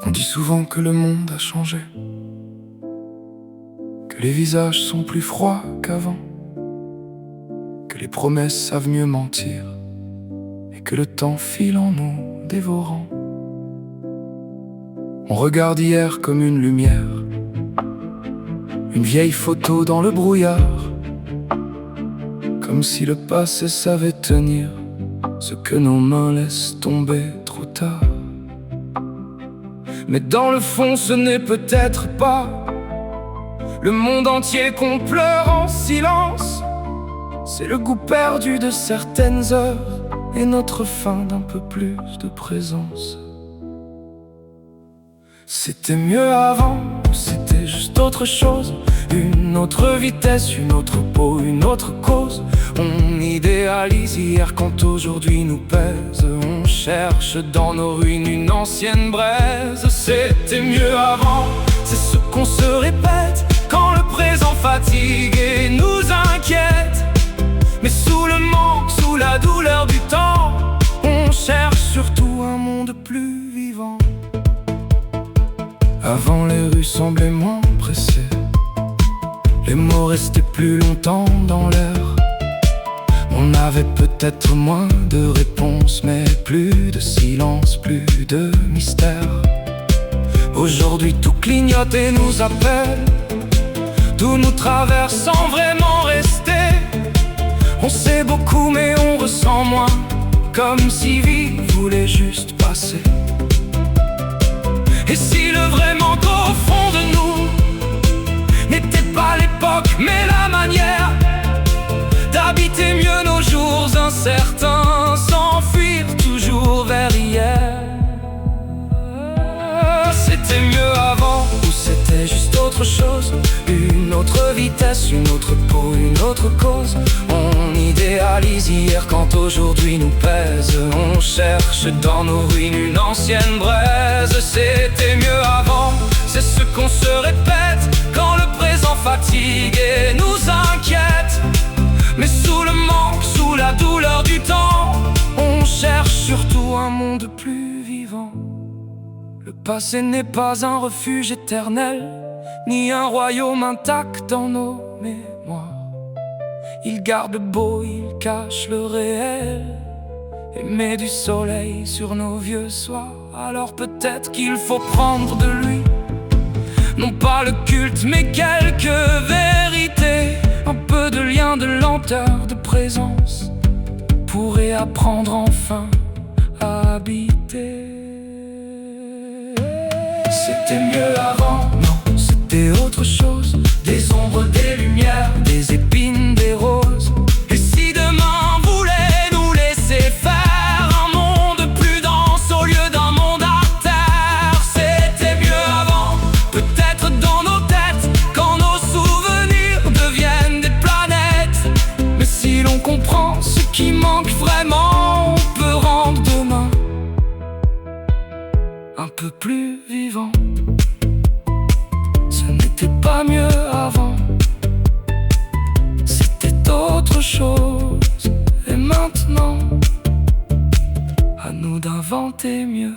On dit souvent que le monde a changé, que les visages sont plus froids qu'avant, que les promesses savent mieux mentir, et que le temps file en nous dévorant. On regarde hier comme une lumière, une vieille photo dans le brouillard, comme si le passé savait tenir ce que nos mains laissent tomber trop tard. Mais dans le fond ce n'est peut-être pas le monde entier qu'on pleure en silence. C'est le goût perdu de certaines heures et notre faim d'un peu plus de présence. C'était mieux avant, c'était juste autre chose, une autre vitesse, une autre peau, une autre cause. On idéalise hier quand aujourd'hui nous pèse, on cherche dans nos ruines une ancienne braise. C'était mieux avant, c'est ce qu'on se répète quand le présent fatigue et nous inquiète. Mais sous le manque, sous la douleur du temps, on cherche surtout un monde plus vivant. Avant les rues semblaient moins pressées, les mots restaient plus longtemps dans l'air. On avait peut-être moins de réponses, mais plus de silence, plus de mystère. Aujourd'hui tout clignote et nous appelle, tout nous traverse sans vraiment rester. On sait beaucoup mais on ressent moins, comme si vie voulait juste passer. Et si le vrai manque au fond de nous n'était pas l'époque mais la manière d'habiter mieux nos jours incertains, s'enfuir toujours vers hier. C'était mieux avant, ou c'était juste autre chose, une autre vitesse, une autre peau, une autre cause. On idéalise hier quand aujourd'hui nous pèse, on cherche dans nos ruines une ancienne braise. C'était mieux avant, c'est ce qu'on se répète quand le présent fatigue et nous inquiète. Mais sous le manque, sous la douleur du temps, on cherche surtout un monde plus vivant. Le passé n'est pas un refuge éternel, ni un royaume intact dans nos mémoires. Il garde beau, il cache le réel, et met du soleil sur nos vieux soirs. Alors peut-être qu'il faut prendre de lui, non pas le culte mais quelques vérités. Un peu de lien, de lenteur, de présence, pour réapprendre enfin à habiter. C'était mieux avant, non, c'était autre chose, des ombres, des lumières, des épines, des roses. Et si demain voulait nous laisser faire un monde plus dense au lieu d'un monde à terre? C'était mieux avant, peut-être dans nos têtes, quand nos souvenirs deviennent des planètes. Mais si l'on comprend ce qui manque vraiment, on peut rendre demain un peu plus vivant. Ce n'était pas mieux avant, c'était autre chose. Et maintenant, à nous d'inventer mieux.